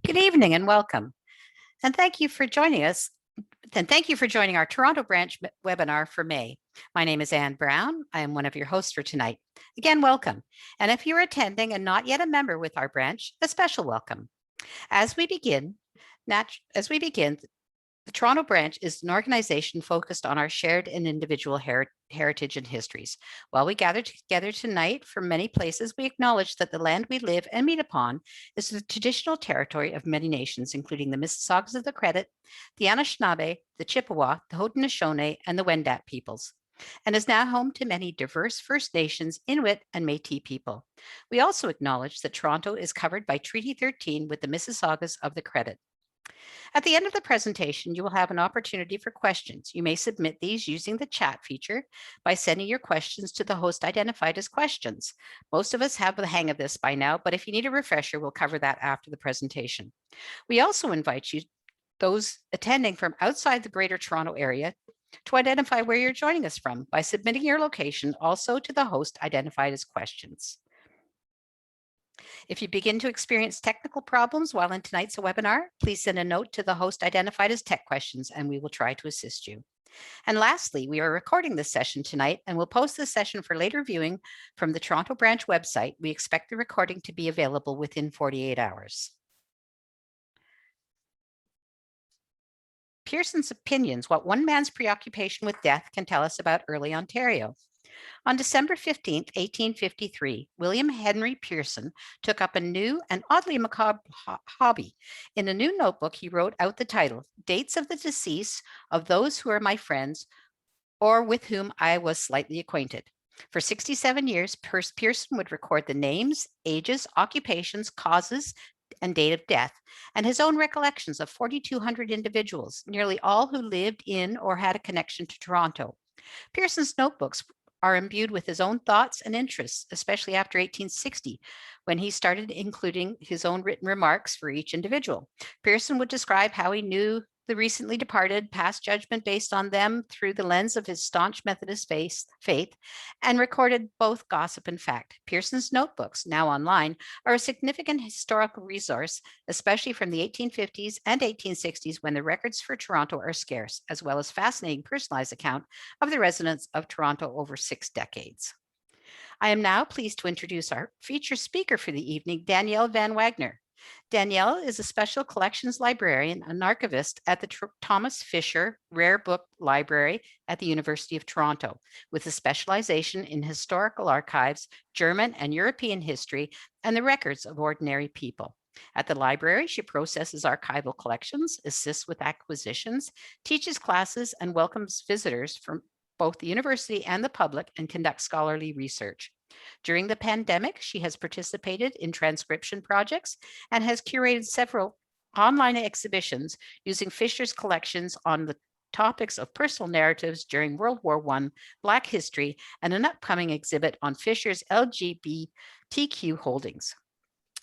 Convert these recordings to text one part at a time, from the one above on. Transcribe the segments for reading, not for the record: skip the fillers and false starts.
Good evening and welcome. And thank you for joining us. And thank you for joining our Toronto branch webinar for May. My name is Anne Brown. I am one of your hosts for tonight. Again, welcome. And if you're attending and not yet a member with our branch, a special welcome. As we begin, the Toronto branch is an organization focused on our shared and individual heritage and histories. While we gather together tonight from many places, we acknowledge that the land we live and meet upon is the traditional territory of many nations, including the Mississaugas of the Credit, the Anishinaabe, the Chippewa, the Haudenosaunee, and the Wendat peoples, and is now home to many diverse First Nations, Inuit, and Métis people. We also acknowledge that Toronto is covered by Treaty 13 with the Mississaugas of the Credit. At the end of the presentation, you will have an opportunity for questions. You may submit these using the chat feature by sending your questions to the host identified as questions. Most of us have the hang of this by now, but if you need a refresher, we'll cover that after the presentation. We also invite you, those attending from outside the Greater Toronto area, to identify where you're joining us from by submitting your location also to the host identified as questions. If you begin to experience technical problems while in tonight's webinar, please send a note to the host identified as tech questions and we will try to assist you. And lastly, we are recording this session tonight and we'll post this session for later viewing from the Toronto branch website. We expect the recording to be available within 48 hours. Pearson's opinions, what one man's preoccupation with death can tell us about early Ontario. On December 15, 1853, William Henry Pearson took up a new and oddly macabre hobby. In a new notebook, he wrote out the title, Dates of the Decease of Those Who Are My Friends or with whom I was slightly acquainted. For 67 years, Pearson would record the names, ages, occupations, causes, and date of death, and his own recollections of 4,200 individuals, nearly all who lived in or had a connection to Toronto. Pearson's notebooks are imbued with his own thoughts and interests, especially after 1860, when he started including his own written remarks for each individual. Pearson would describe how he knew the recently departed, passed judgment based on them through the lens of his staunch Methodist faith, and recorded both gossip and fact. Pearson's notebooks, now online, are a significant historical resource, especially from the 1850s and 1860s when the records for Toronto are scarce, as well as fascinating personalized account of the residents of Toronto over 6 decades. I am now pleased to introduce our featured speaker for the evening, Danielle Van Wagner. Danielle is a special collections librarian and archivist at the Thomas Fisher Rare Book Library at the University of Toronto, with a specialization in historical archives, German and European history, and the records of ordinary people. At the library, she processes archival collections, assists with acquisitions, teaches classes, and welcomes visitors from both the university and the public and conducts scholarly research. During the pandemic, she has participated in transcription projects and has curated several online exhibitions using Fisher's collections on the topics of personal narratives during World War I, Black history, and an upcoming exhibit on Fisher's LGBTQ holdings.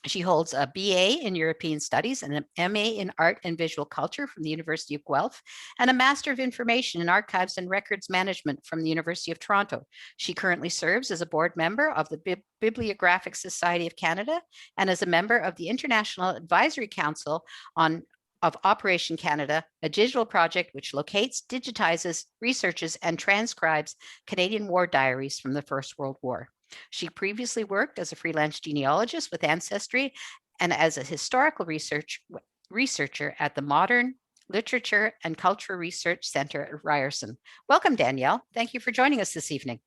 She holds a BA in European Studies and an MA in Art and Visual Culture from the University of Guelph and a Master of Information in Archives and Records Management from the University of Toronto. She currently serves as a board member of the Bibliographic Society of Canada and as a member of the International Advisory Council of Operation Canada, a digital project which locates, digitizes, researches, and transcribes Canadian war diaries from the First World War. She previously worked as a freelance genealogist with Ancestry and as a historical researcher at the Modern Literature and Culture Research Center at Ryerson. Welcome, Danielle. Thank you for joining us this evening.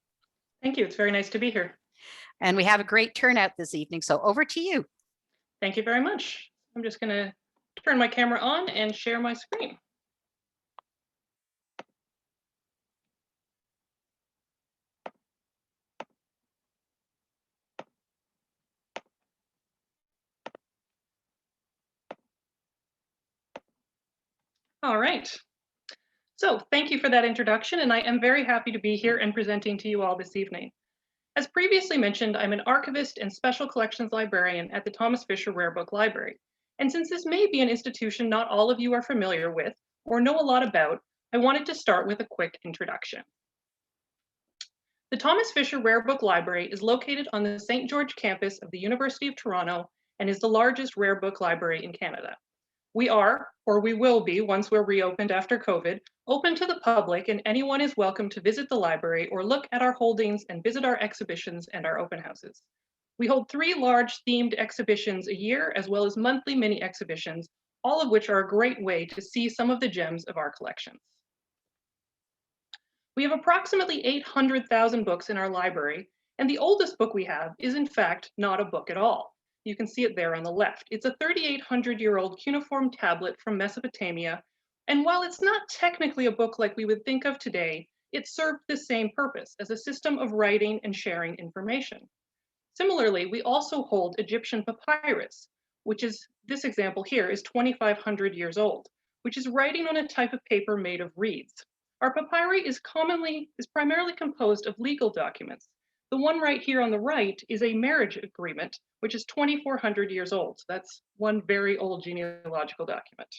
Thank you. It's very nice to be here. And we have a great turnout this evening, so over to you. Thank you very much. I'm just going to turn my camera on and share my screen. All right. So thank you for that introduction, and I am very happy to be here and presenting to you all this evening. As previously mentioned, I'm an archivist and special collections librarian at the Thomas Fisher Rare Book Library. And since this may be an institution not all of you are familiar with or know a lot about, I wanted to start with a quick introduction. The Thomas Fisher Rare Book Library is located on the St. George campus of the University of Toronto and is the largest rare book library in Canada. We are, or we will be once we're reopened after COVID, open to the public, and anyone is welcome to visit the library or look at our holdings and visit our exhibitions and our open houses. We hold 3 large themed exhibitions a year, as well as monthly mini exhibitions, all of which are a great way to see some of the gems of our collections. We have approximately 800,000 books in our library, and the oldest book we have is in fact not a book at all. You can see it there on the left. It's a 3,800-year-old cuneiform tablet from Mesopotamia, and while it's not technically a book like we would think of today, it served the same purpose as a system of writing and sharing information. Similarly, we also hold Egyptian papyrus, which is, this example here is 2,500 years old, which is writing on a type of paper made of reeds. Our papyri is primarily composed of legal documents. The one right here on the right is a marriage agreement, which is 2,400 years old. So that's one very old genealogical document.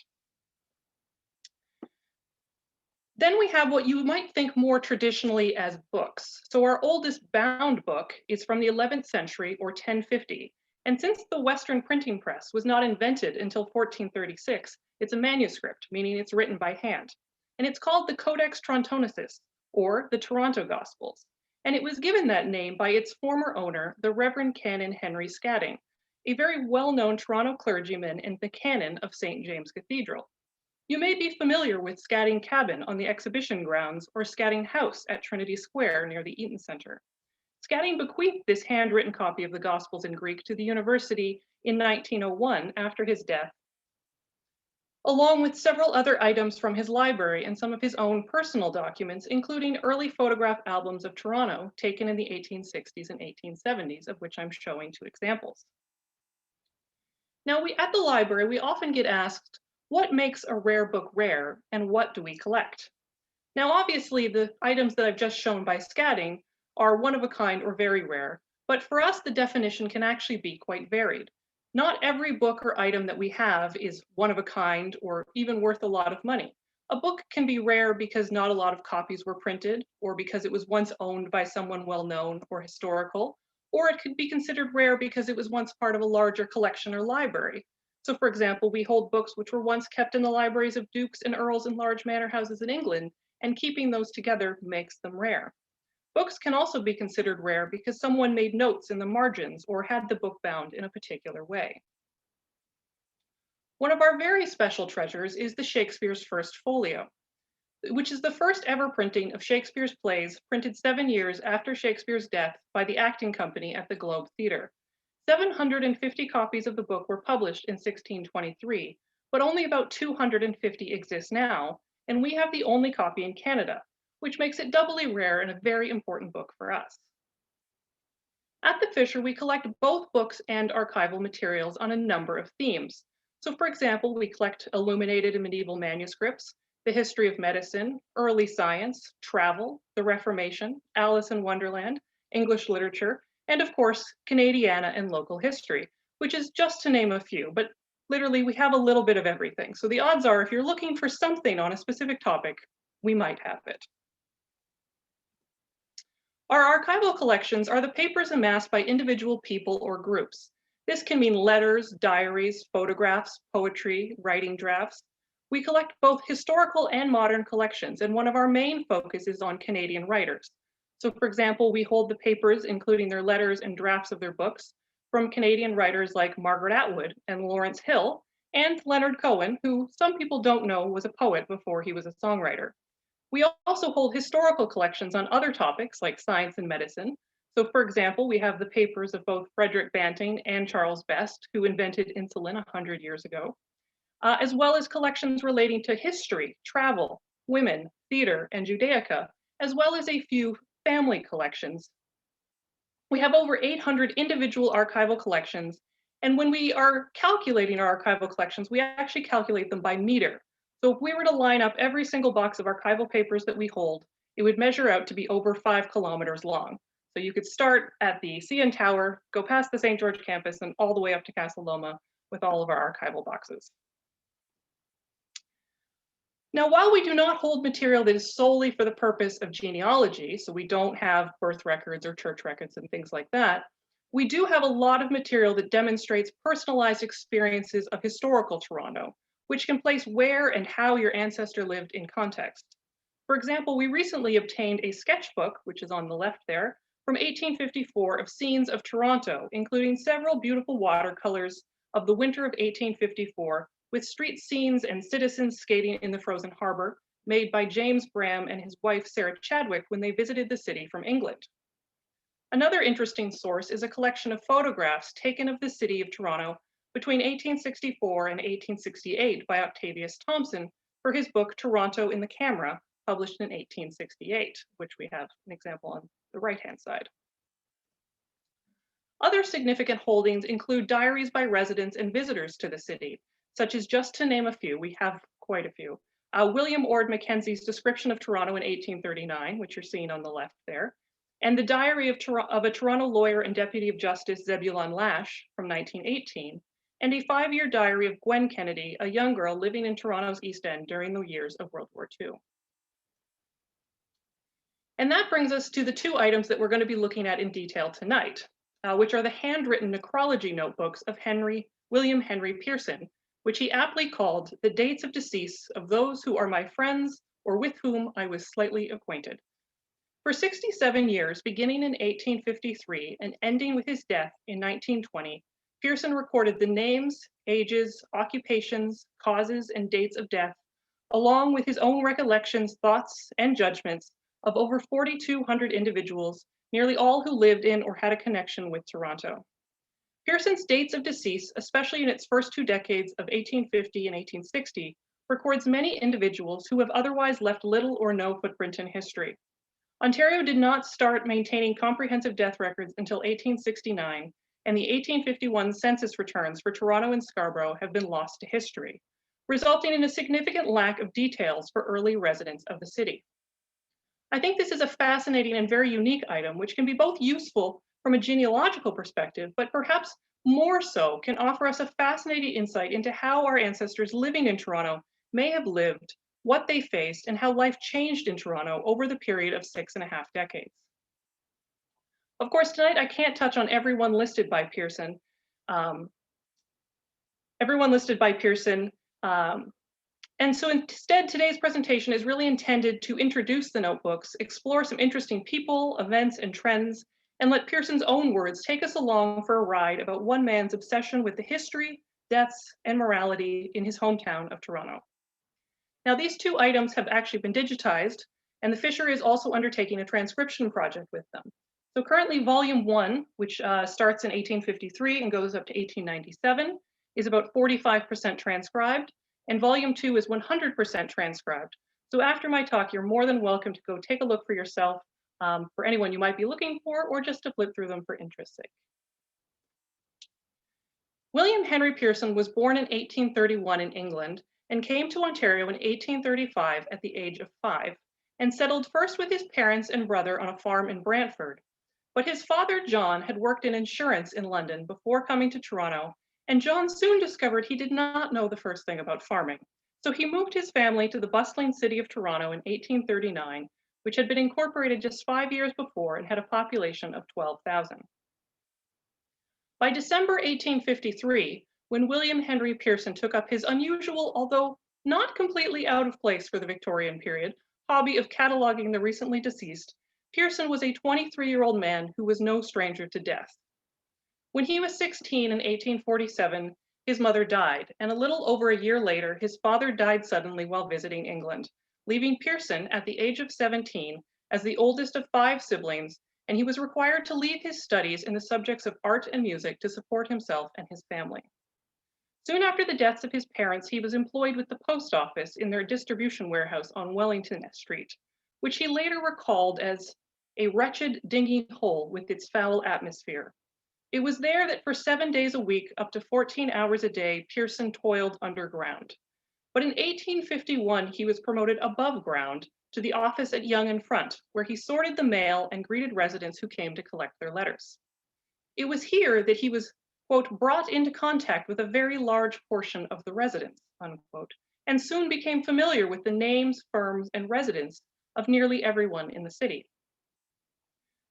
Then we have what you might think more traditionally as books. So our oldest bound book is from the 11th century or 1050. And since the Western printing press was not invented until 1436, it's a manuscript, meaning it's written by hand. And it's called the Codex Trontoensis, or the Toronto Gospels. And it was given that name by its former owner, the Reverend Canon Henry Scatting, a very well-known Toronto clergyman and the canon of St. James Cathedral. You may be familiar with Scatting Cabin on the exhibition grounds or Scatting House at Trinity Square near the Eaton Center. Scatting bequeathed this handwritten copy of the Gospels in Greek to the university in 1901 after his death, along with several other items from his library and some of his own personal documents, including early photograph albums of Toronto taken in the 1860s and 1870s, of which I'm showing 2 examples. Now, at the library, we often get asked, what makes a rare book rare and what do we collect? Now, obviously, the items that I've just shown by Scatting are one of a kind or very rare, but for us, the definition can actually be quite varied. Not every book or item that we have is one of a kind or even worth a lot of money. A book can be rare because not a lot of copies were printed, or because it was once owned by someone well-known or historical, or it could be considered rare because it was once part of a larger collection or library. So for example, we hold books which were once kept in the libraries of dukes and earls in large manor houses in England, and keeping those together makes them rare. Books can also be considered rare because someone made notes in the margins or had the book bound in a particular way. One of our very special treasures is the Shakespeare's First Folio, which is the first ever printing of Shakespeare's plays, printed 7 years after Shakespeare's death by the acting company at the Globe Theatre. 750 copies of the book were published in 1623, but only about 250 exist now, and we have the only copy in Canada, which makes it doubly rare and a very important book for us. At the Fisher, we collect both books and archival materials on a number of themes. So for example, we collect illuminated and medieval manuscripts, the history of medicine, early science, travel, the Reformation, Alice in Wonderland, English literature, and of course, Canadiana and local history, which is just to name a few, but literally we have a little bit of everything. So the odds are if you're looking for something on a specific topic, we might have it. Our archival collections are the papers amassed by individual people or groups. This can mean letters, diaries, photographs, poetry, writing drafts. We collect both historical and modern collections, and one of our main focuses is on Canadian writers. So for example, we hold the papers, including their letters and drafts of their books, from Canadian writers like Margaret Atwood and Lawrence Hill, and Leonard Cohen, who some people don't know was a poet before he was a songwriter. We also hold historical collections on other topics like science and medicine. So for example, we have the papers of both Frederick Banting and Charles Best, who invented insulin 100 years ago, as well as collections relating to history, travel, women, theater, and Judaica, as well as a few family collections. We have over 800 individual archival collections, and when we are calculating our archival collections, we actually calculate them by meter. So if we were to line up every single box of archival papers that we hold, it would measure out to be over 5 kilometers long. So you could start at the CN Tower, go past the St. George campus, and all the way up to Casa Loma with all of our archival boxes. Now, while we do not hold material that is solely for the purpose of genealogy, so we don't have birth records or church records and things like that, we do have a lot of material that demonstrates personalized experiences of historical Toronto, which can place where and how your ancestor lived in context. For example, we recently obtained a sketchbook, which is on the left there, from 1854 of scenes of Toronto, including several beautiful watercolors of the winter of 1854, with street scenes and citizens skating in the frozen harbor, made by James Graham and his wife Sarah Chadwick when they visited the city from England. Another interesting source is a collection of photographs taken of the city of Toronto between 1864 and 1868 by Octavius Thompson for his book Toronto in the Camera, published in 1868, which we have an example on the right-hand side. Other significant holdings include diaries by residents and visitors to the city, such as, just to name a few, we have quite a few. William Ord Mackenzie's description of Toronto in 1839, which you're seeing on the left there, and the diary of a Toronto lawyer and deputy of justice, Zebulon Lash, from 1918, and a 5-year diary of Gwen Kennedy, a young girl living in Toronto's East End during the years of World War II. And that brings us to the two items that we're going to be looking at in detail tonight, which are the handwritten necrology notebooks of William Henry Pearson, which he aptly called the dates of decease of those who are my friends or with whom I was slightly acquainted. For 67 years, beginning in 1853 and ending with his death in 1920, Pearson recorded the names, ages, occupations, causes, and dates of death, along with his own recollections, thoughts, and judgments of over 4,200 individuals, nearly all who lived in or had a connection with Toronto. Pearson's dates of decease, especially in its first 2 decades of 1850 and 1860, records many individuals who have otherwise left little or no footprint in history. Ontario did not start maintaining comprehensive death records until 1869, and the 1851 census returns for Toronto and Scarborough have been lost to history, resulting in a significant lack of details for early residents of the city. I think this is a fascinating and very unique item, which can be both useful from a genealogical perspective, but perhaps more so can offer us a fascinating insight into how our ancestors living in Toronto may have lived, what they faced, and how life changed in Toronto over the period of 6.5 decades. Of course, tonight I can't touch on everyone listed by Pearson. And so instead, today's presentation is really intended to introduce the notebooks, explore some interesting people, events, and trends, and let Pearson's own words take us along for a ride about one man's obsession with the history, deaths, and morality in his hometown of Toronto. Now, these two items have actually been digitized, and the Fisher is also undertaking a transcription project with them. So currently, volume 1, which starts in 1853 and goes up to 1897, is about 45% transcribed, and volume 2 is 100% transcribed. So after my talk, you're more than welcome to go take a look for yourself, for anyone you might be looking for, or just to flip through them for interest's sake. William Henry Pearson was born in 1831 in England and came to Ontario in 1835 at the age of 5, and settled first with his parents and brother on a farm in Brantford. But his father, John, had worked in insurance in London before coming to Toronto, and John soon discovered he did not know the first thing about farming. So he moved his family to the bustling city of Toronto in 1839, which had been incorporated just 5 years before and had a population of 12,000. By December 1853, when William Henry Pearson took up his unusual, although not completely out of place for the Victorian period, hobby of cataloging the recently deceased, Pearson was a 23-year-old man who was no stranger to death. When he was 16 in 1847, his mother died, and a little over a year later, his father died suddenly while visiting England, leaving Pearson at the age of 17 as the oldest of 5 siblings, and he was required to leave his studies in the subjects of art and music to support himself and his family. Soon after the deaths of his parents, he was employed with the post office in their distribution warehouse on Wellington Street, which he later recalled as a wretched, dingy hole with its foul atmosphere. It was there that for 7 days a week, up to 14 hours a day, Pearson toiled underground. But in 1851, he was promoted above ground to the office at Yonge and Front, where he sorted the mail and greeted residents who came to collect their letters. It was here that he was, quote, brought into contact with a very large portion of the residents, unquote, and soon became familiar with the names, firms, and residents of nearly everyone in the city.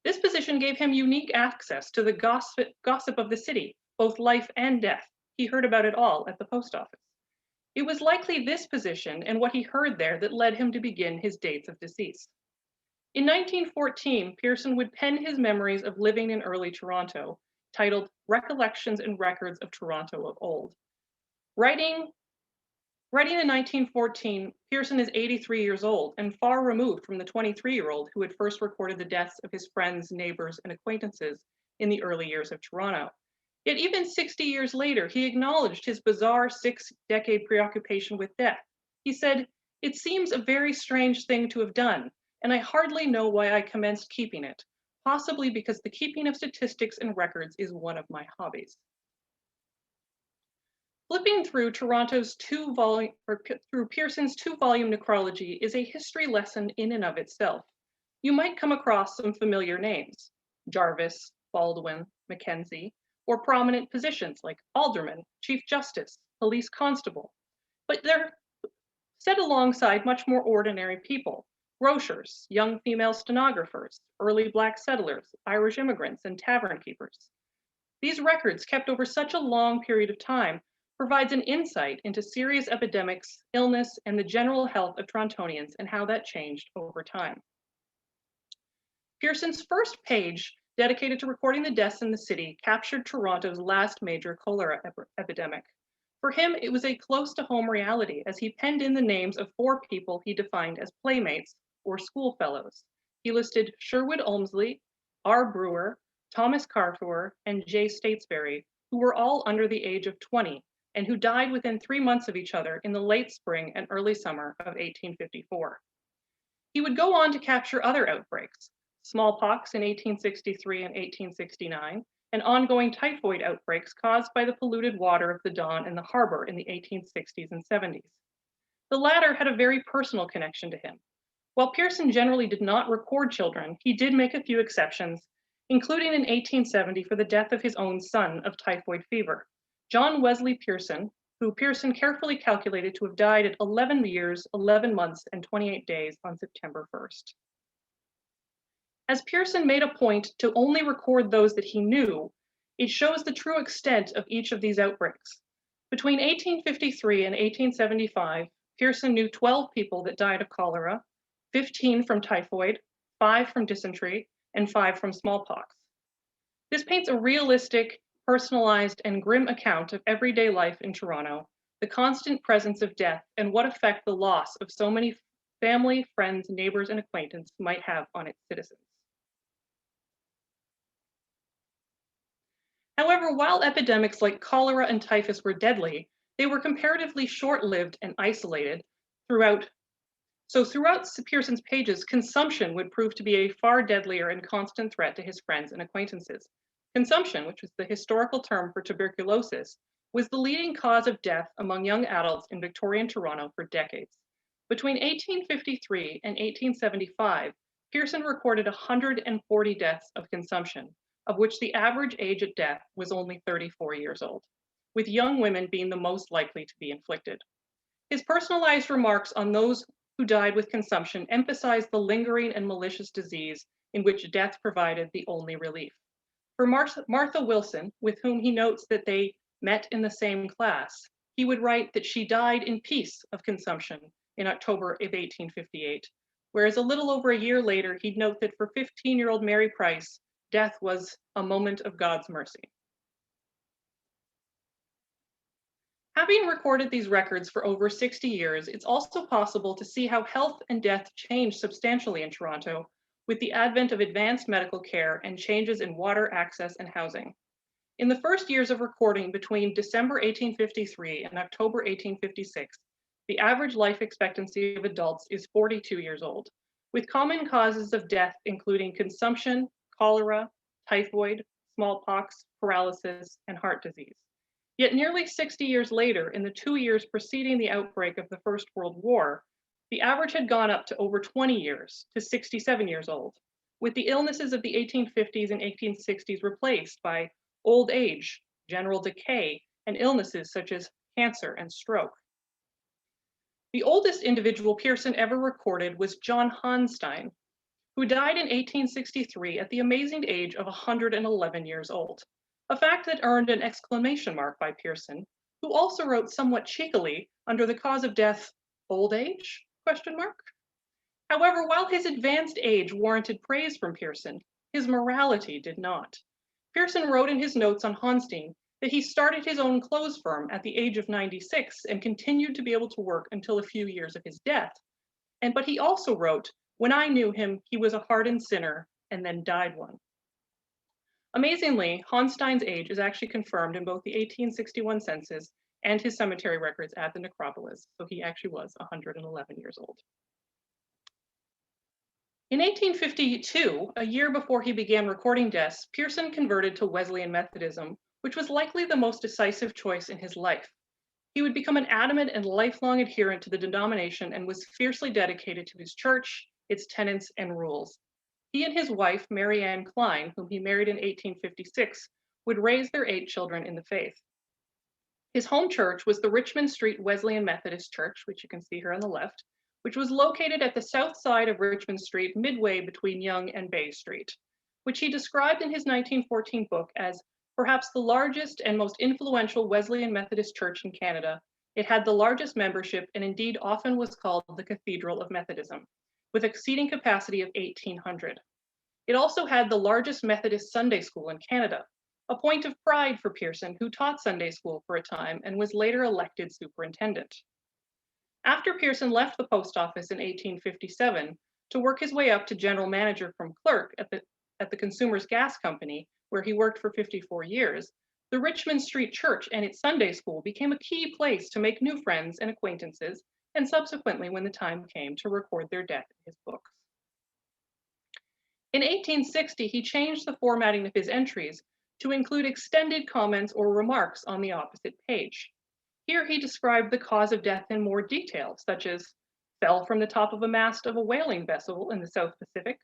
This position gave him unique access to the gossip of the city, both life and death. He heard about it all at the post office. It was likely this position and what he heard there that led him to begin his dates of decease. In 1914, Pearson would pen his memories of living in early Toronto, titled Recollections and Records of Toronto of Old. Writing in 1914, Pearson is 83 years old and far removed from the 23-year-old who had first recorded the deaths of his friends, neighbors, and acquaintances in the early years of Toronto. Yet even 60 years later, he acknowledged his bizarre 6-decade preoccupation with death. He said, "It seems a very strange thing to have done, and I hardly know why I commenced keeping it, possibly because the keeping of statistics and records is one of my hobbies." Flipping through through Pearson's 2-volume necrology is a history lesson in and of itself. You might come across some familiar names: Jarvis, Baldwin, Mackenzie, or prominent positions like alderman, chief justice, police constable. But they're set alongside much more ordinary people: grocers, young female stenographers, early Black settlers, Irish immigrants, and tavern keepers. These records, kept over such a long period of time, provides an insight into serious epidemics, illness, and the general health of Torontonians and how that changed over time. Pearson's first page, dedicated to recording the deaths in the city, captured Toronto's last major cholera epidemic. For him, it was a close-to-home reality as he penned in the names of 4 people he defined as playmates or schoolfellows. He listed Sherwood Olmsley, R. Brewer, Thomas Carfor, and J. Statesbury, who were all under the age of 20 and who died within 3 months of each other in the late spring and early summer of 1854. He would go on to capture other outbreaks: smallpox in 1863 and 1869, and ongoing typhoid outbreaks caused by the polluted water of the Don and the harbor in the 1860s and 70s. The latter had a very personal connection to him. While Pearson generally did not record children, he did make a few exceptions, including in 1870 for the death of his own son of typhoid fever, John Wesley Pearson, who Pearson carefully calculated to have died at 11 years, 11 months, and 28 days on September 1st. As Pearson made a point to only record those that he knew, it shows the true extent of each of these outbreaks. Between 1853 and 1875, Pearson knew 12 people that died of cholera, 15 from typhoid, 5 from dysentery, and 5 from smallpox. This paints a realistic, personalized, and grim account of everyday life in Toronto, the constant presence of death, and what effect the loss of so many family, friends, neighbors, and acquaintances might have on its citizens. However, while epidemics like cholera and typhus were deadly, they were comparatively short-lived and isolated throughout. So throughout Pearson's pages, consumption would prove to be a far deadlier and constant threat to his friends and acquaintances. Consumption, which was the historical term for tuberculosis, was the leading cause of death among young adults in Victorian Toronto for decades. Between 1853 and 1875, Pearson recorded 140 deaths of consumption, of which the average age at death was only 34 years old, with young women being the most likely to be inflicted. His personalized remarks on those who died with consumption emphasized the lingering and malicious disease in which death provided the only relief. For Martha Wilson, with whom he notes that they met in the same class, he would write that she died in peace of consumption in October of 1858, whereas a little over a year later, he'd note that for 15-year-old Mary Price, death was a moment of God's mercy. Having recorded these records for over 60 years, it's also possible to see how health and death changed substantially in Toronto with the advent of advanced medical care and changes in water access and housing. In the first years of recording between December 1853 and October 1856, the average life expectancy of adults is 42 years old, with common causes of death including consumption, cholera, typhoid, smallpox, paralysis, and heart disease. Yet nearly 60 years later, in the 2 years preceding the outbreak of the First World War, the average had gone up to over 20 years, to 67 years old, with the illnesses of the 1850s and 1860s replaced by old age, general decay, and illnesses such as cancer and stroke. The oldest individual Pearson ever recorded was John Honstein, who died in 1863 at the amazing age of 111 years old, a fact that earned an exclamation mark by Pearson, who also wrote somewhat cheekily under the cause of death, old age? Question mark. However, while his advanced age warranted praise from Pearson, his morality did not. Pearson wrote in his notes on Honstein that he started his own clothes firm at the age of 96 and continued to be able to work until a few years of his death. But he also wrote, "When I knew him, he was a hardened sinner and then died one." Amazingly, Honstein's age is actually confirmed in both the 1861 census and his cemetery records at the necropolis, so he actually was 111 years old. In 1852, a year before he began recording deaths, Pearson converted to Wesleyan Methodism, which was likely the most decisive choice in his life. He would become an adamant and lifelong adherent to the denomination and was fiercely dedicated to his church, its tenets, and rules. He and his wife, Mary Ann Klein, whom he married in 1856, would raise their 8 children in the faith. His home church was the Richmond Street Wesleyan Methodist Church, which you can see here on the left, which was located at the south side of Richmond Street, midway between Yonge and Bay Street, which he described in his 1914 book as perhaps the largest and most influential Wesleyan Methodist church in Canada. It had the largest membership and indeed often was called the Cathedral of Methodism, with a seating capacity of 1,800. It also had the largest Methodist Sunday school in Canada, a point of pride for Pearson, who taught Sunday school for a time and was later elected superintendent. After Pearson left the post office in 1857 to work his way up to general manager from clerk at the Consumers Gas Company, where he worked for 54 years, the Richmond Street Church and its Sunday school became a key place to make new friends and acquaintances, and subsequently, when the time came, to record their death in his books. In 1860, he changed the formatting of his entries to include extended comments or remarks on the opposite page. Here he described the cause of death in more detail, such as fell from the top of a mast of a whaling vessel in the South Pacific,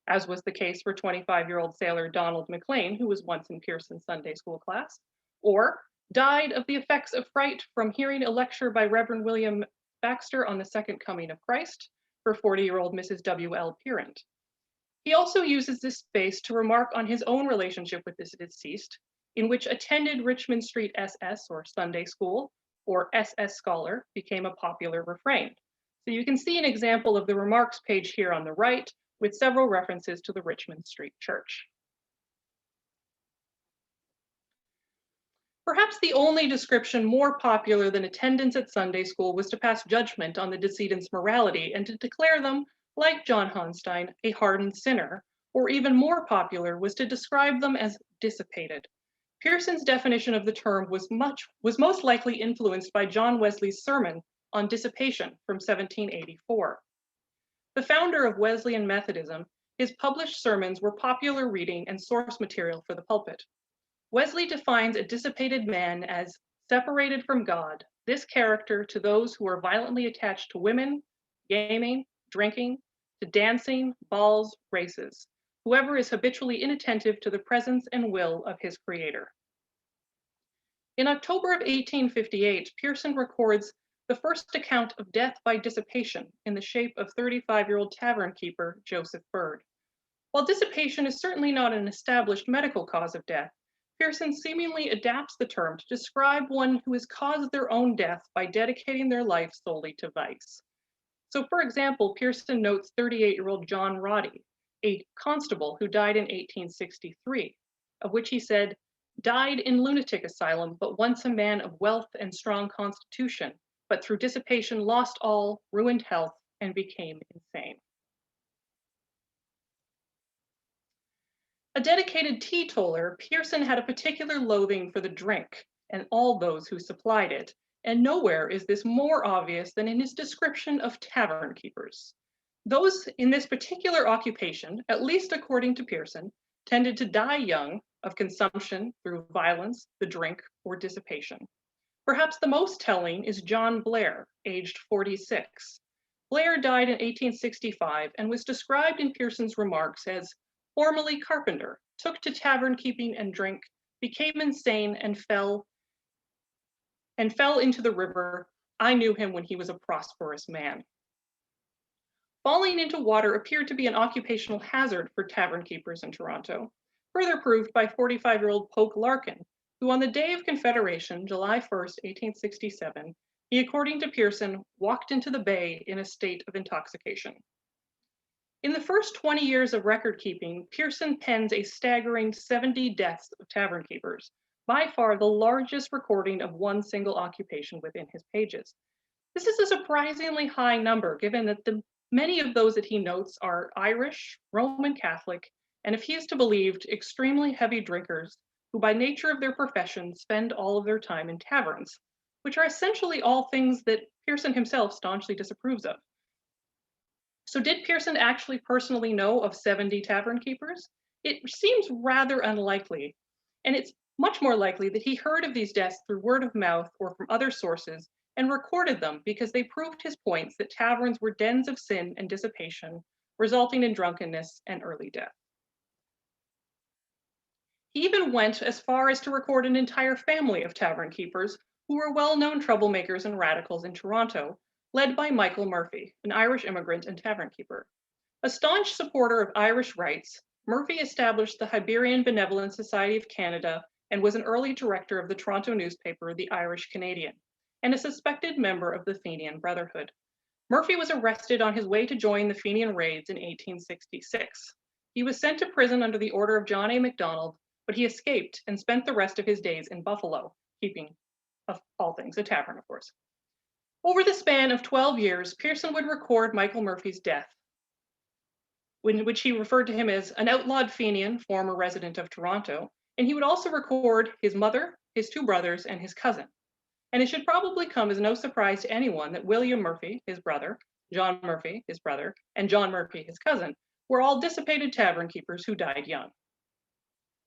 as was the case for 25-year-old sailor Donald McLean, who was once in Pearson's Sunday school class, or died of the effects of fright from hearing a lecture by Reverend William Baxter on the Second Coming of Christ for 40-year-old Mrs. W.L. Pierrant. He also uses this space to remark on his own relationship with this deceased, in which attended Richmond Street SS, or Sunday School, or SS Scholar, became a popular refrain. So you can see an example of the remarks page here on the right, with several references to the Richmond Street Church. Perhaps the only description more popular than attendance at Sunday school was to pass judgment on the decedent's morality and to declare them, like John Honstein, a hardened sinner, or even more popular was to describe them as dissipated. Pearson's definition of the term was most likely influenced by John Wesley's sermon on dissipation from 1784. The founder of Wesleyan Methodism, his published sermons were popular reading and source material for the pulpit. Wesley defines a dissipated man as separated from God, this character to those who are violently attached to women, gaming, drinking, to dancing, balls, races, whoever is habitually inattentive to the presence and will of his creator. In October of 1858, Pearson records the first account of death by dissipation in the shape of 35-year-old tavern keeper Joseph Bird. While dissipation is certainly not an established medical cause of death, Pearson seemingly adapts the term to describe one who has caused their own death by dedicating their life solely to vice. So, for example, Pearson notes 38-year-old John Roddy, a constable who died in 1863, of which he said, died in lunatic asylum, but once a man of wealth and strong constitution, but through dissipation lost all, ruined health, and became insane. A dedicated teetotaler, Pearson had a particular loathing for the drink and all those who supplied it, and nowhere is this more obvious than in his description of tavern keepers. Those in this particular occupation, at least according to Pearson, tended to die young of consumption through violence, the drink, or dissipation. Perhaps the most telling is John Blair, aged 46. Blair died in 1865 and was described in Pearson's remarks as formerly carpenter, took to tavern keeping and drink, became insane and fell into the river. I knew him when he was a prosperous man. Falling into water appeared to be an occupational hazard for tavern keepers in Toronto, further proved by 45-year-old Polk Larkin, who on the day of Confederation, July 1st, 1867, he, according to Pearson, walked into the bay in a state of intoxication. In the first 20 years of record keeping, Pearson pens a staggering 70 deaths of tavern keepers, by far the largest recording of one single occupation within his pages. This is a surprisingly high number, given that many of those that he notes are Irish, Roman Catholic, and if he is to be believed, extremely heavy drinkers who by nature of their profession spend all of their time in taverns, which are essentially all things that Pearson himself staunchly disapproves of. So did Pearson actually personally know of 70 tavern keepers? It seems rather unlikely, and it's much more likely that he heard of these deaths through word of mouth or from other sources and recorded them because they proved his points that taverns were dens of sin and dissipation, resulting in drunkenness and early death. He even went as far as to record an entire family of tavern keepers who were well-known troublemakers and radicals in Toronto, led by Michael Murphy, an Irish immigrant and tavern keeper. A staunch supporter of Irish rights, Murphy established the Hibernian Benevolent Society of Canada and was an early director of the Toronto newspaper, The Irish Canadian, and a suspected member of the Fenian Brotherhood. Murphy was arrested on his way to join the Fenian raids in 1866. He was sent to prison under the order of John A. Macdonald, but he escaped and spent the rest of his days in Buffalo, keeping, of all things, a tavern, of course. Over the span of 12 years, Pearson would record Michael Murphy's death, in which he referred to him as an outlawed Fenian, former resident of Toronto, and he would also record his mother, his two brothers, and his cousin. And it should probably come as no surprise to anyone that William Murphy, his brother, John Murphy, his brother, and John Murphy, his cousin, were all dissipated tavern keepers who died young.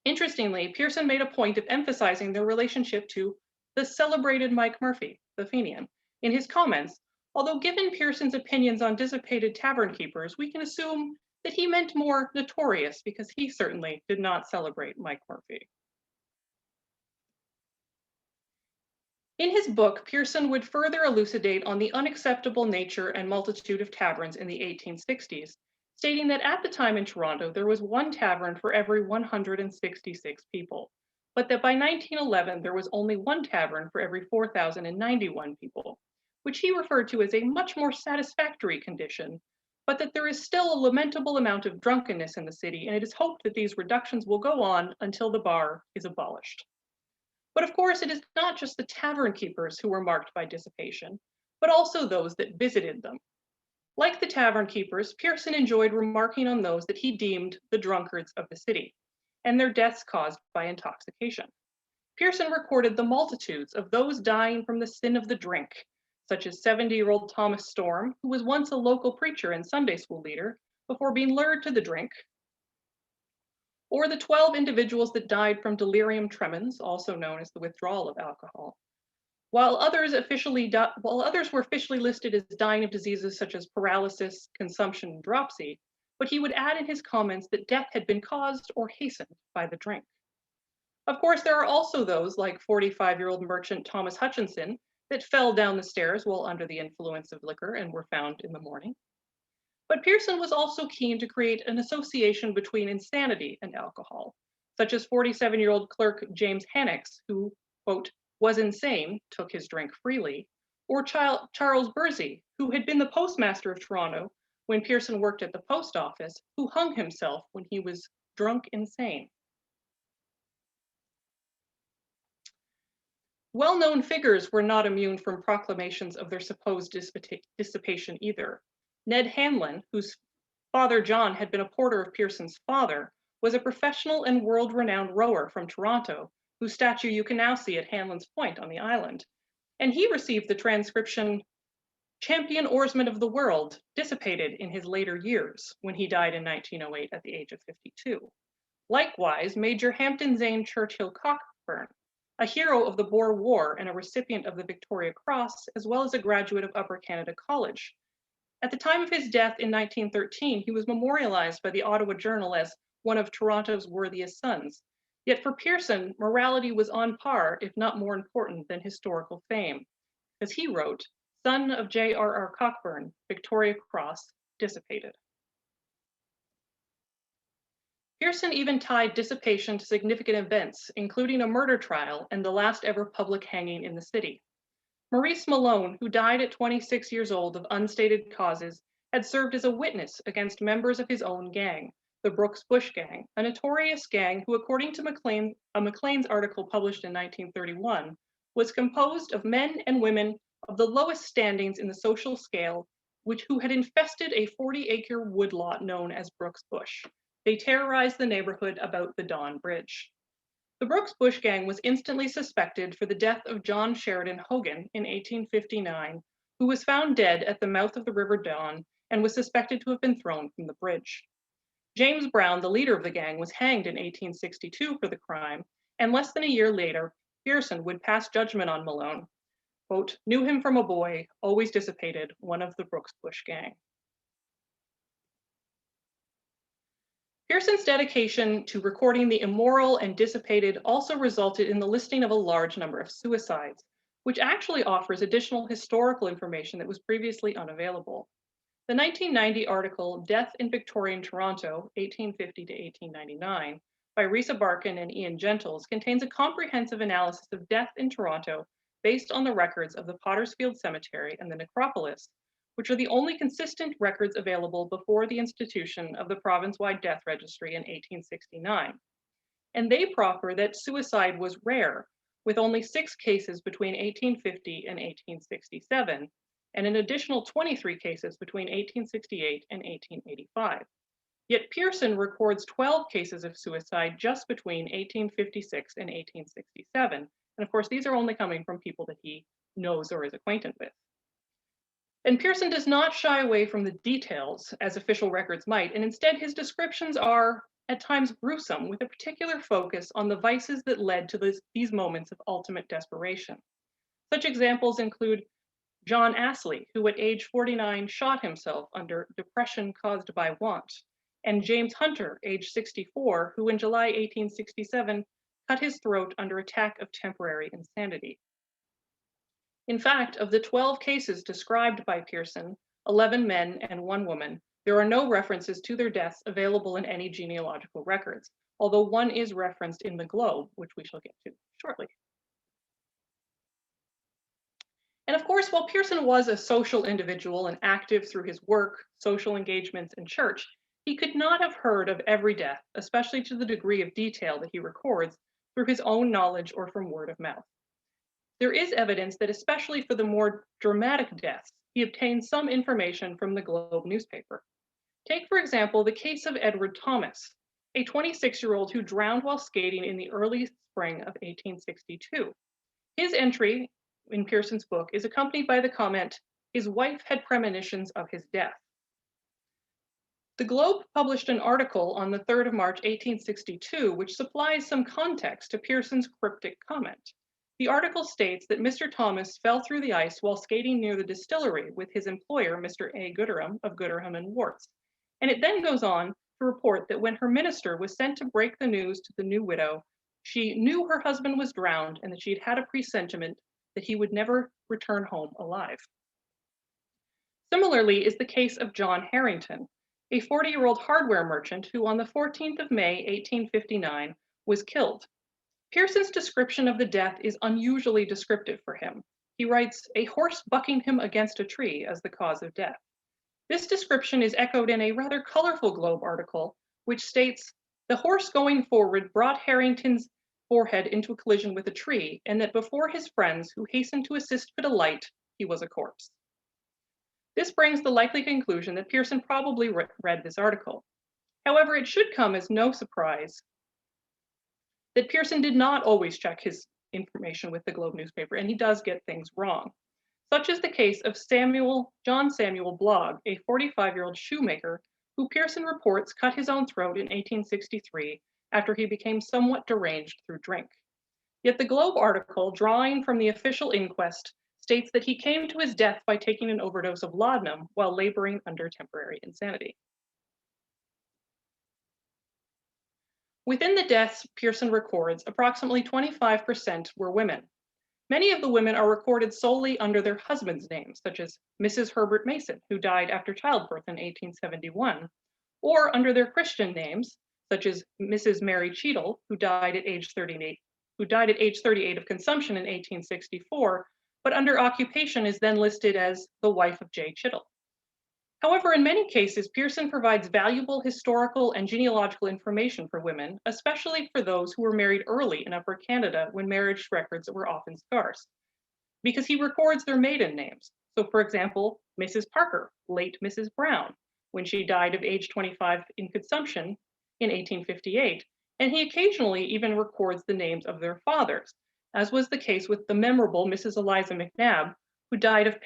Interestingly, Pearson made a point of emphasizing their relationship to the celebrated Mike Murphy, the Fenian, in his comments, although given Pearson's opinions on dissipated tavern keepers, we can assume that he meant more notorious because he certainly did not celebrate Mike Murphy. In his book, Pearson would further elucidate on the unacceptable nature and multitude of taverns in the 1860s, stating that at the time in Toronto, there was one tavern for every 166 people, but that by 1911, there was only one tavern for every 4,091 people, which he referred to as a much more satisfactory condition, but that there is still a lamentable amount of drunkenness in the city, and it is hoped that these reductions will go on until the bar is abolished. But of course, it is not just the tavern keepers who were marked by dissipation, but also those that visited them. Like the tavern keepers, Pearson enjoyed remarking on those that he deemed the drunkards of the city, and their deaths caused by intoxication. Pearson recorded the multitudes of those dying from the sin of the drink, such as 70-year-old Thomas Storm, who was once a local preacher and Sunday school leader before being lured to the drink, or the 12 individuals that died from delirium tremens, also known as the withdrawal of alcohol, while others were officially listed as dying of diseases such as paralysis, consumption, and dropsy, but he would add in his comments that death had been caused or hastened by the drink. Of course, there are also those like 45-year-old merchant Thomas Hutchinson that fell down the stairs while under the influence of liquor and were found in the morning. But Pearson was also keen to create an association between insanity and alcohol, such as 47-year-old clerk James Hannix, who, quote, was insane, took his drink freely, or Charles Bursey, who had been the postmaster of Toronto when Pearson worked at the post office, who hung himself when he was drunk insane. Well-known figures were not immune from proclamations of their supposed dissipation either. Ned Hanlon, whose father John had been a porter of Pearson's father, was a professional and world-renowned rower from Toronto, whose statue you can now see at Hanlon's Point on the island. And he received the transcription, champion oarsman of the world, dissipated in his later years when he died in 1908 at the age of 52. Likewise, Major Hampton Zane Churchill Cockburn, a hero of the Boer War and a recipient of the Victoria Cross, as well as a graduate of Upper Canada College. At the time of his death in 1913, he was memorialized by the Ottawa Journal as one of Toronto's worthiest sons. Yet for Pearson, morality was on par, if not more important than historical fame. As he wrote, son of J.R.R. Cockburn, Victoria Cross, dissipated. Pearson even tied dissipation to significant events, including a murder trial and the last ever public hanging in the city. Maurice Malone, who died at 26 years old of unstated causes, had served as a witness against members of his own gang, the Brooks Bush Gang, a notorious gang who, according to Maclean's article published in 1931, was composed of men and women of the lowest standings in the social scale, who had infested a 40-acre woodlot known as Brooks Bush. They terrorized the neighborhood about the Don Bridge. The Brooks Bush Gang was instantly suspected for the death of John Sheridan Hogan in 1859, who was found dead at the mouth of the River Don and was suspected to have been thrown from the bridge. James Brown, the leader of the gang, was hanged in 1862 for the crime, and less than a year later, Pearson would pass judgment on Malone, quote, "Knew him from a boy, always dissipated, one of the Brooks Bush Gang." Pearson's dedication to recording the immoral and dissipated also resulted in the listing of a large number of suicides, which actually offers additional historical information that was previously unavailable. The 1990 article, Death in Victorian Toronto, 1850 to 1899, by Risa Barkin and Ian Gentles, contains a comprehensive analysis of death in Toronto based on the records of the Pottersfield Cemetery and the necropolis, which are the only consistent records available before the institution of the province-wide death registry in 1869. And they proffer that suicide was rare, with only 6 cases between 1850 and 1867, and an additional 23 cases between 1868 and 1885. Yet Pearson records 12 cases of suicide just between 1856 and 1867. And of course, these are only coming from people that he knows or is acquainted with. And Pearson does not shy away from the details, as official records might, and instead his descriptions are at times gruesome, with a particular focus on the vices that led to these moments of ultimate desperation. Such examples include John Astley, who at age 49 shot himself under depression caused by want, and James Hunter, age 64, who in July 1867 cut his throat under attack of temporary insanity. In fact, of the 12 cases described by Pearson, 11 men and 1 woman, there are no references to their deaths available in any genealogical records, although one is referenced in the Globe, which we shall get to shortly. And of course, while Pearson was a social individual and active through his work, social engagements, and church, he could not have heard of every death, especially to the degree of detail that he records, through his own knowledge or from word of mouth. There is evidence that, especially for the more dramatic deaths, he obtained some information from the Globe newspaper. Take, for example, the case of Edward Thomas, a 26-year-old who drowned while skating in the early spring of 1862. His entry in Pearson's book is accompanied by the comment, "His wife had premonitions of his death." The Globe published an article on the 3rd of March, 1862, which supplies some context to Pearson's cryptic comment. The article states that Mr. Thomas fell through the ice while skating near the distillery with his employer, Mr. A. Gooderham of Gooderham and Worts. And it then goes on to report that when her minister was sent to break the news to the new widow, she knew her husband was drowned and that she had had a presentiment that he would never return home alive. Similarly is the case of John Harrington, a 40-year-old hardware merchant who on the 14th of May, 1859, was killed. Pearson's description of the death is unusually descriptive for him. He writes, "A horse bucking him against a tree" as the cause of death. This description is echoed in a rather colorful Globe article, which states, "The horse going forward brought Harrington's forehead into a collision with a tree, and that before his friends, who hastened to assist put a light, he was a corpse." This brings the likely conclusion that Pearson probably read this article. However, it should come as no surprise that Pearson did not always check his information with the Globe newspaper, and he does get things wrong. Such is the case of John Samuel Blogg, a 45-year-old shoemaker who Pearson reports cut his own throat in 1863 after he became somewhat deranged through drink. Yet the Globe article, drawing from the official inquest, states that he came to his death by taking an overdose of laudanum while laboring under temporary insanity. Within the deaths Pearson records, approximately 25% were women. Many of the women are recorded solely under their husbands' names, such as Mrs. Herbert Mason, who died after childbirth in 1871, or under their Christian names, such as Mrs. Mary Cheadle, who died at age 38 of consumption in 1864, but under occupation is then listed as the wife of J. Chiddle. However, in many cases, Pearson provides valuable historical and genealogical information for women, especially for those who were married early in Upper Canada when marriage records were often scarce, because he records their maiden names. So, for example, Mrs. Parker, late Mrs. Brown, when she died of age 25 in consumption in 1858, and he occasionally even records the names of their fathers, as was the case with the memorable Mrs. Eliza McNabb, who died of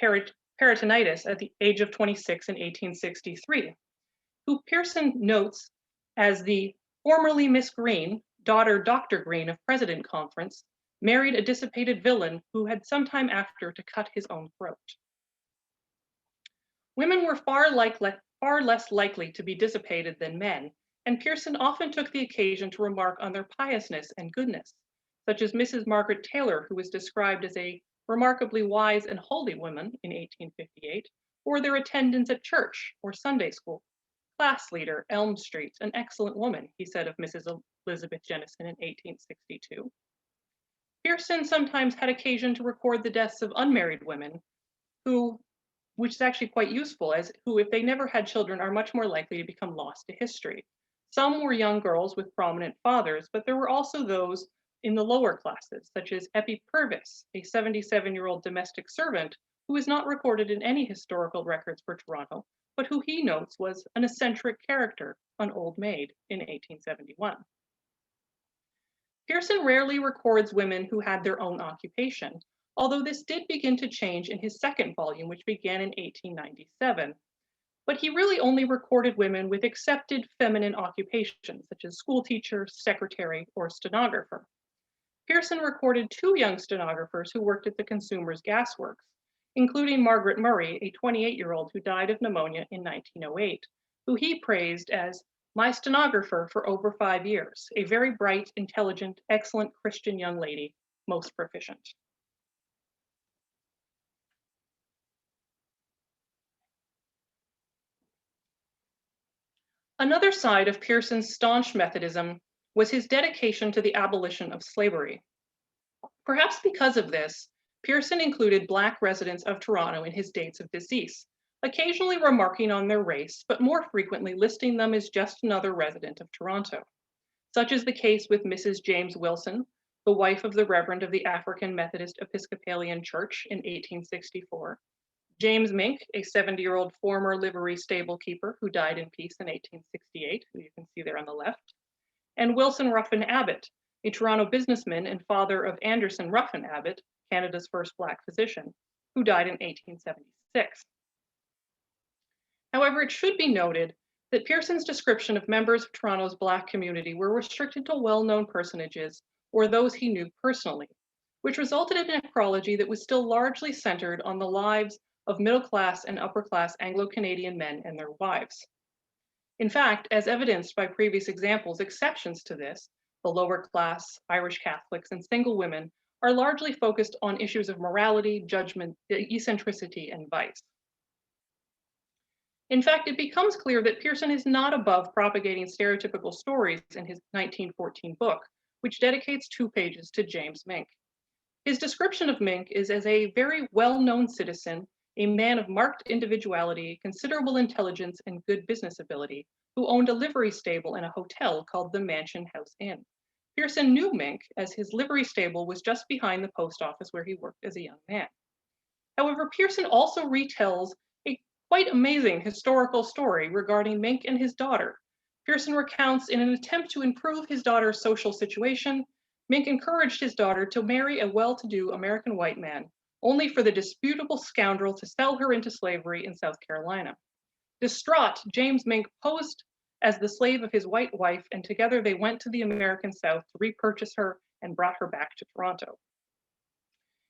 peritonitis at the age of 26 in 1863, who Pearson notes as the formerly Miss Green, daughter Dr. Green of President Conference, married a dissipated villain who had some time after to cut his own throat. Women were far less likely to be dissipated than men, and Pearson often took the occasion to remark on their piousness and goodness, such as Mrs. Margaret Taylor, who was described as a remarkably wise and holy woman in 1858, or their attendance at church or Sunday school. Class leader, Elm Street, an excellent woman, he said of Mrs. Elizabeth Jennison in 1862. Pearson sometimes had occasion to record the deaths of unmarried women who, which is actually quite useful, as who, if they never had children, are much more likely to become lost to history. Some were young girls with prominent fathers, but there were also those in the lower classes, such as Eppie Purvis, a 77-year-old domestic servant who is not recorded in any historical records for Toronto, but who he notes was an eccentric character, an old maid, in 1871. Pearson rarely records women who had their own occupation, although this did begin to change in his second volume, which began in 1897. But he really only recorded women with accepted feminine occupations, such as schoolteacher, secretary, or stenographer. Pearson recorded two young stenographers who worked at the Consumers Gas Works, including Margaret Murray, a 28-year-old who died of pneumonia in 1908, who he praised as my stenographer for over 5 years, a very bright, intelligent, excellent Christian young lady, most proficient. Another side of Pearson's staunch Methodism was his dedication to the abolition of slavery. Perhaps because of this, Pearson included Black residents of Toronto in his dates of decease, occasionally remarking on their race, but more frequently listing them as just another resident of Toronto. Such is the case with Mrs. James Wilson, the wife of the Reverend of the African Methodist Episcopalian Church in 1864, James Mink, a 70-year-old former livery stable keeper who died in peace in 1868, who you can see there on the left, and Wilson Ruffin Abbott, a Toronto businessman and father of Anderson Ruffin Abbott, Canada's first Black physician, who died in 1876. However, it should be noted that Pearson's description of members of Toronto's Black community were restricted to well-known personages or those he knew personally, which resulted in a necrology that was still largely centered on the lives of middle-class and upper-class Anglo-Canadian men and their wives. In fact, as evidenced by previous examples, exceptions to this, the lower class, Irish Catholics, and single women, are largely focused on issues of morality, judgment, eccentricity, and vice. In fact, it becomes clear that Pearson is not above propagating stereotypical stories in his 1914 book, which dedicates 2 pages to James Mink. His description of Mink is as a very well-known citizen, a man of marked individuality, considerable intelligence, and good business ability, who owned a livery stable and a hotel called the Mansion House Inn. Pearson knew Mink, as his livery stable was just behind the post office where he worked as a young man. However, Pearson also retells a quite amazing historical story regarding Mink and his daughter. Pearson recounts, in an attempt to improve his daughter's social situation, Mink encouraged his daughter to marry a well-to-do American white man, only for the disputable scoundrel to sell her into slavery in South Carolina. Distraught, James Mink posed as the slave of his white wife, and together they went to the American South to repurchase her and brought her back to Toronto.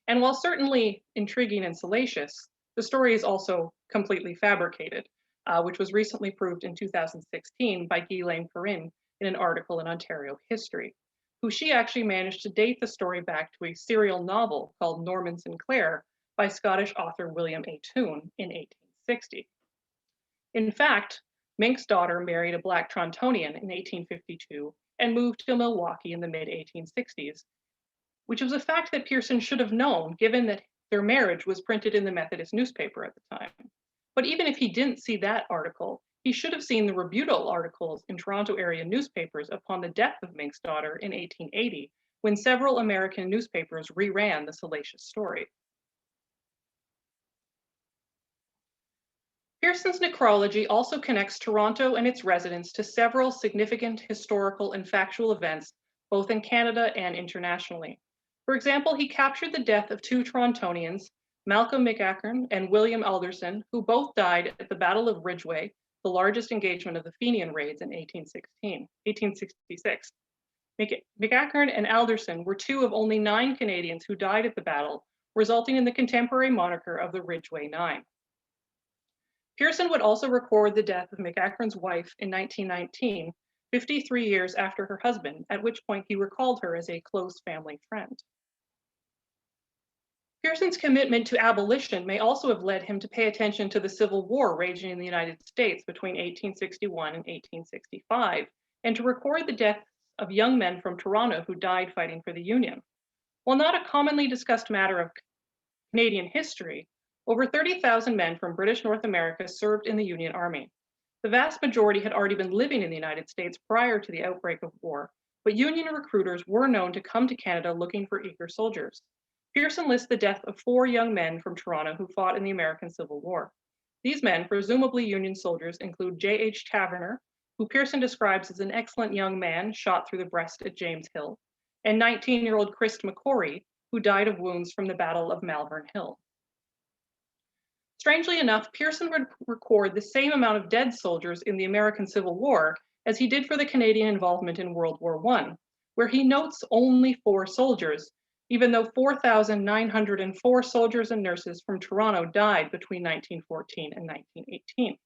And while certainly intriguing and salacious, the story is also completely fabricated, which was recently proved in 2016 by Ghislaine Perrin in an article in Ontario History. who she actually managed to date the story back to a serial novel called Norman Sinclair by Scottish author William A. Toone in 1860. In fact, Mink's daughter married a Black Torontonian in 1852 and moved to Milwaukee in the mid-1860s, which was a fact that Pearson should have known given that their marriage was printed in the Methodist newspaper at the time. But even if he didn't see that article, he should have seen the rebuttal articles in Toronto area newspapers upon the death of Mink's daughter in 1880, when several American newspapers reran the salacious story. Pearson's necrology also connects Toronto and its residents to several significant historical and factual events, both in Canada and internationally. For example, he captured the death of two Torontonians, Malcolm McEachern and William Alderson, who both died at the Battle of Ridgeway, the largest engagement of the Fenian raids in 1866. McEachern and Alderson were two of only 9 Canadians who died at the battle, resulting in the contemporary moniker of the Ridgeway Nine. Pearson would also record the death of McEachern's wife in 1919, 53 years after her husband, at which point he recalled her as a close family friend. Pearson's commitment to abolition may also have led him to pay attention to the Civil War raging in the United States between 1861 and 1865, and to record the deaths of young men from Toronto who died fighting for the Union. While not a commonly discussed matter of Canadian history, over 30,000 men from British North America served in the Union Army. The vast majority had already been living in the United States prior to the outbreak of war, but Union recruiters were known to come to Canada looking for eager soldiers. Pearson lists the death of 4 young men from Toronto who fought in the American Civil War. These men, presumably Union soldiers, include J.H. Taverner, who Pearson describes as an excellent young man shot through the breast at James Hill, and 19-year-old Chris McCory, who died of wounds from the Battle of Malvern Hill. Strangely enough, Pearson would record the same amount of dead soldiers in the American Civil War as he did for the Canadian involvement in World War I, where he notes only 4 soldiers, even though 4,904 soldiers and nurses from Toronto died between 1914 and 1918.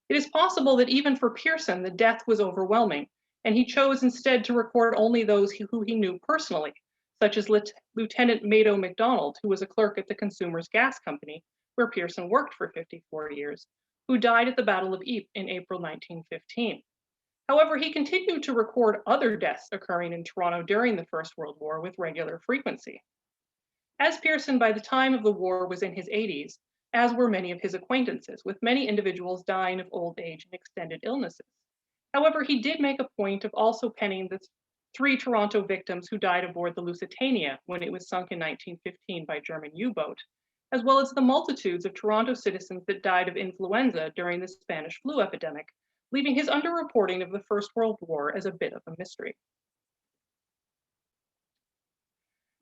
It is possible that even for Pearson, the death was overwhelming, and he chose instead to record only those who he knew personally, such as Lieutenant Mado MacDonald, who was a clerk at the Consumers Gas Company, where Pearson worked for 54 years, who died at the Battle of Ypres in April 1915. However, he continued to record other deaths occurring in Toronto during the First World War with regular frequency. As Pearson, by the time of the war, was in his 80s, as were many of his acquaintances, with many individuals dying of old age and extended illnesses. However, he did make a point of also penning the 3 Toronto victims who died aboard the Lusitania when it was sunk in 1915 by German U-boat, as well as the multitudes of Toronto citizens that died of influenza during the Spanish flu epidemic, leaving his underreporting of the First World War as a bit of a mystery.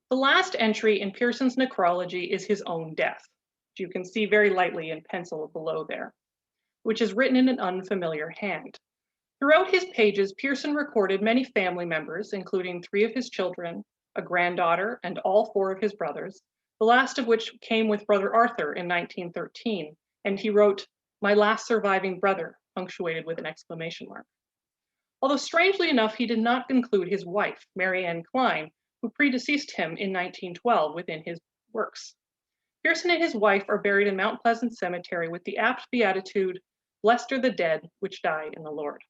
The last entry in Pearson's necrology is his own death, which you can see very lightly in pencil below there, which is written in an unfamiliar hand. Throughout his pages, Pearson recorded many family members, including 3 of his children, a granddaughter, and all 4 of his brothers, the last of which came with brother Arthur in 1913, and he wrote, "My last surviving brother," punctuated with an exclamation mark. Although strangely enough, he did not include his wife, Mary Ann Klein, who predeceased him in 1912 within his works. Pearson and his wife are buried in Mount Pleasant Cemetery with the apt beatitude, "Blessed are the dead which die in the Lord."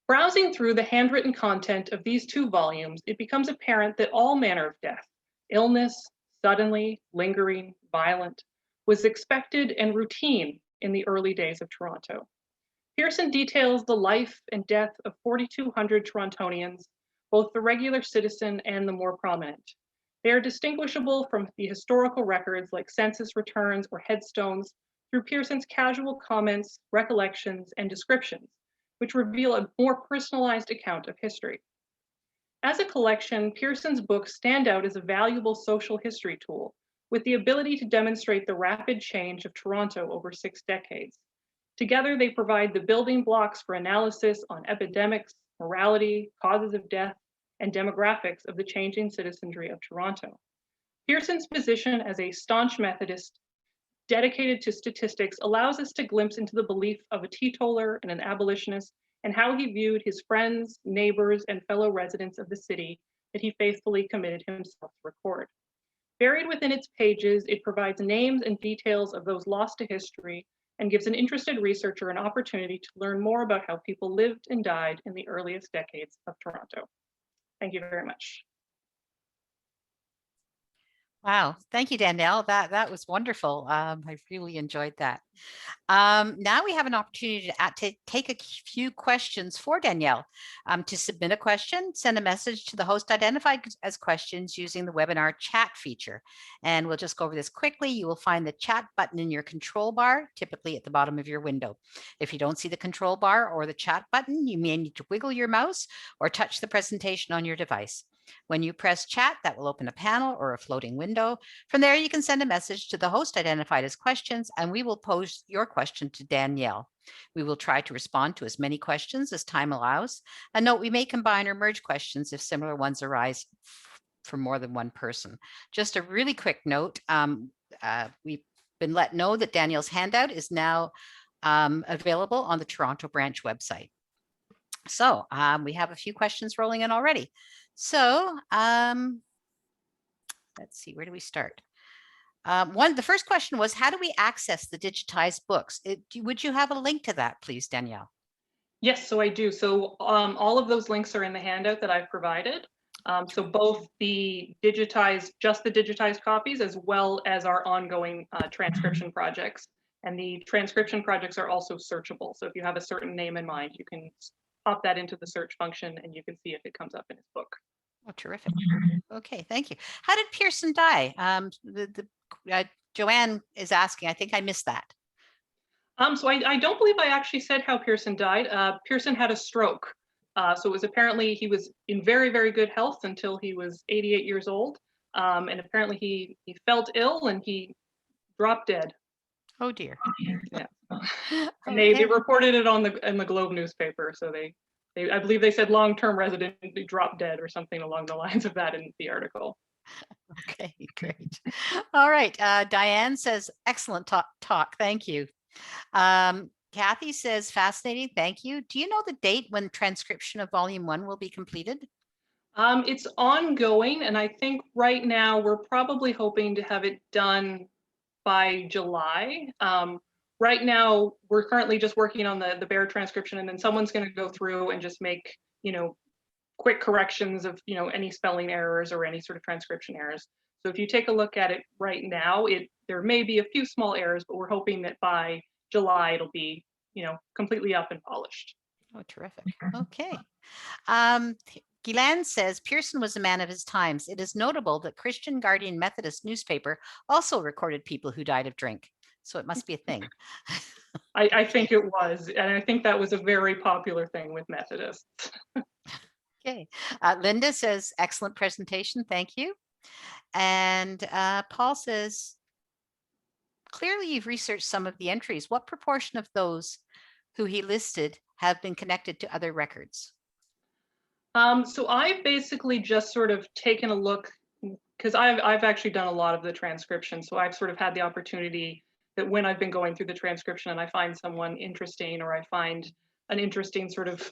Browsing through the handwritten content of these 2 volumes, it becomes apparent that all manner of death, illness, suddenly, lingering, violent, was expected and routine in the early days of Toronto. Pearson details the life and death of 4,200 Torontonians, both the regular citizen and the more prominent. They are distinguishable from the historical records like census returns or headstones through Pearson's casual comments, recollections, and descriptions, which reveal a more personalized account of history. As a collection, Pearson's books stand out as a valuable social history tool, with the ability to demonstrate the rapid change of Toronto over 6 decades. Together, they provide the building blocks for analysis on epidemics, morality, causes of death, and demographics of the changing citizenry of Toronto. Pearson's position as a staunch Methodist dedicated to statistics allows us to glimpse into the belief of a teetotaler and an abolitionist and how he viewed his friends, neighbors, and fellow residents of the city that he faithfully committed himself to record. Buried within its pages, it provides names and details of those lost to history and gives an interested researcher an opportunity to learn more about how people lived and died in the earliest decades of Toronto. Thank you very much. Wow. Thank you, Danielle. That was wonderful. I really enjoyed that. Now we have an opportunity to take a few questions for Danielle. To submit a question, send a message to the host identified as questions using the webinar chat feature. And we'll just go over this quickly. You will find the chat button in your control bar, typically at the bottom of your window. If you don't see the control bar or the chat button, you may need to wiggle your mouse or touch the presentation on your device. When you press chat, that will open a panel or a floating window. From there, you can send a message to the host identified as questions, and we will pose your question to Danielle. We will try to respond to as many questions as time allows. And note, we may combine or merge questions if similar ones arise for more than one person. Just a really quick note, we've been let know that Danielle's handout is now available on the Toronto branch website. So we have a few questions rolling in already. So let's see, where do we start? The first question was, how do we access the digitized books? Would you have a link to that, please, Danielle? Yes, so I do. So all of those links are in the handout that I've provided. So both just the digitized copies, as well as our ongoing transcription projects. And the transcription projects are also searchable. So if you have a certain name in mind, you can pop that into the search function and you can see if it comes up in his book. Oh, terrific. Okay, thank you. How did Pearson die? Joanne is asking, I think I missed that. So I don't believe I actually said how Pearson died. Pearson had a stroke. So it was apparently he was in very, very good health until he was 88 years old. And apparently he felt ill and he dropped dead. Oh dear. Yeah. And Okay. they reported it in the Globe newspaper. So I believe they said long-term resident dropped dead or something along the lines of that in the article. Okay, great. All right. Diane says, excellent talk. Thank you. Kathy says, fascinating. Thank you. Do you know the date when transcription of volume 1 will be completed? It's ongoing, and I think right now we're probably hoping to have it done by July. Right now, we're currently just working on the bare transcription, and then someone's going to go through and just make, quick corrections of, any spelling errors or any sort of transcription errors. So if you take a look at it right now, there may be a few small errors, but we're hoping that by July it'll be, completely up and polished. Oh, terrific. Okay. Guylaine says, Pearson was a man of his times. It is notable that Christian Guardian Methodist newspaper also recorded people who died of drink. So it must be a thing. I think it was, and I think that was a very popular thing with Methodists. Okay. Linda says, excellent presentation. Thank you. And Paul says, clearly you've researched some of the entries. What proportion of those who he listed have been connected to other records? So I've basically just sort of taken a look, because I've actually done a lot of the transcription. So I've sort of had the opportunity that when I've been going through the transcription and I find someone interesting, or I find an interesting sort of,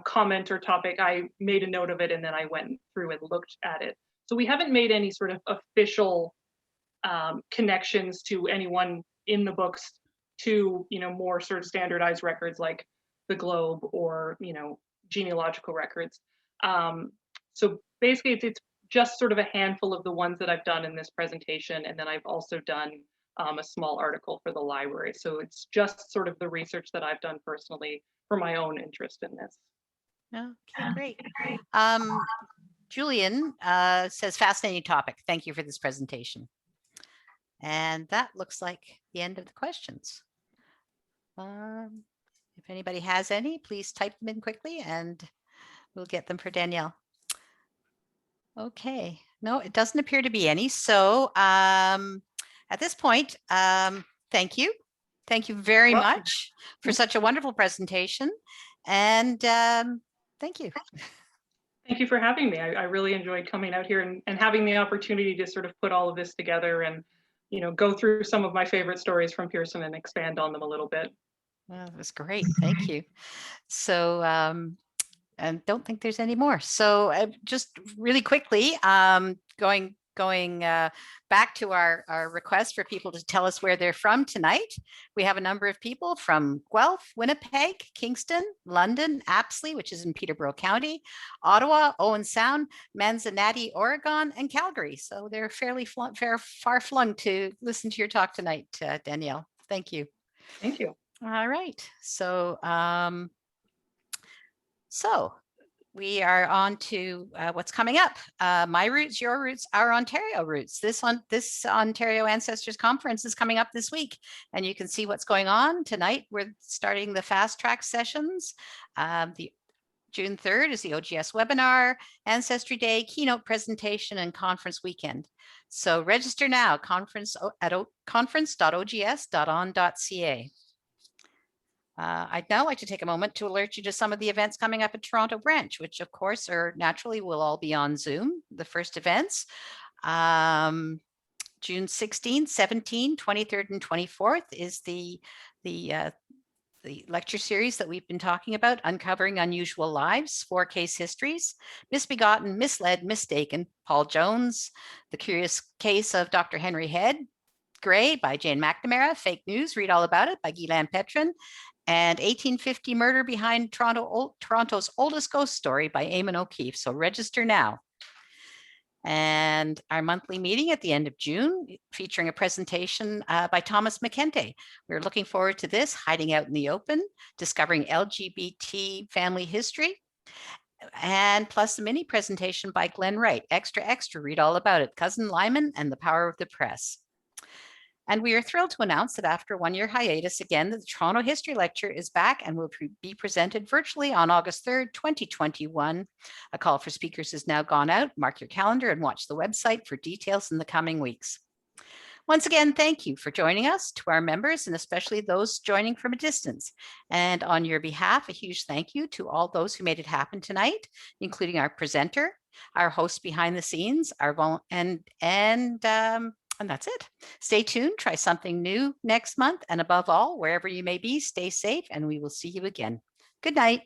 comment or topic, I made a note of it and then I went through and looked at it. So we haven't made any sort of official connections to anyone in the books to, more sort of standardized records like the Globe or, genealogical records. So basically it's just sort of a handful of the ones that I've done in this presentation. And then I've also done a small article for the library. So it's just sort of the research that I've done personally for my own interest in this. Okay, great. Julian says, fascinating topic. Thank you for this presentation. And that looks like the end of the questions. If anybody has any, please type them in quickly and we'll get them for Danielle. Okay, no, it doesn't appear to be any. So at this point, thank you. Thank you very much for such a wonderful presentation. And thank you. Thank you for having me. I really enjoyed coming out here and having the opportunity to sort of put all of this together and, go through some of my favorite stories from Pearson and expand on them a little bit. Well, that was great. Thank you. So, and don't think there's any more. So just really quickly, going back to our request for people to tell us where they're from tonight. We have a number of people from Guelph, Winnipeg, Kingston, London, Apsley, which is in Peterborough County, Ottawa, Owen Sound, Manzanati, Oregon, and Calgary. So they're fairly far flung to listen to your talk tonight, Danielle. Thank you. Thank you. All right. So we are on to what's coming up. My roots, your roots, our Ontario roots. This Ontario Ancestors Conference is coming up this week, and you can see what's going on tonight. We're starting the fast track sessions. The June 3rd is the OGS webinar, Ancestry Day, keynote presentation, and conference weekend. So register now, conference at conference.ogs.on.ca. I'd now like to take a moment to alert you to some of the events coming up at Toronto Branch, which of course are naturally will all be on Zoom. The first events, June 16th, 17th, 23rd, and 24th is the lecture series that we've been talking about, Uncovering Unusual Lives, 4 Case Histories, Misbegotten, Misled, Mistaken, Paul Jones, The Curious Case of Dr. Henry Head, Gray by Jane McNamara, Fake News, Read All About It by Guylaine Petrin, and 1850 Murder Behind Toronto's Oldest Ghost Story by Eamon O'Keefe. So register now. And our monthly meeting at the end of June, featuring a presentation by Thomas McKenty. We're looking forward to this, Hiding Out in the Open, Discovering LGBT Family History, and plus a mini presentation by Glenn Wright, Extra, Read All About It, Cousin Lyman and the Power of the Press. And we are thrilled to announce that after a 1-year hiatus, again, the Toronto History Lecture is back and will be presented virtually on August 3rd, 2021. A call for speakers has now gone out. Mark your calendar and watch the website for details in the coming weeks. Once again, thank you for joining us, to our members, and especially those joining from a distance. And on your behalf, a huge thank you to all those who made it happen tonight, including our presenter, our host behind the scenes, and that's it. Stay tuned, try something new next month. And above all, wherever you may be, stay safe, and we will see you again. Good night.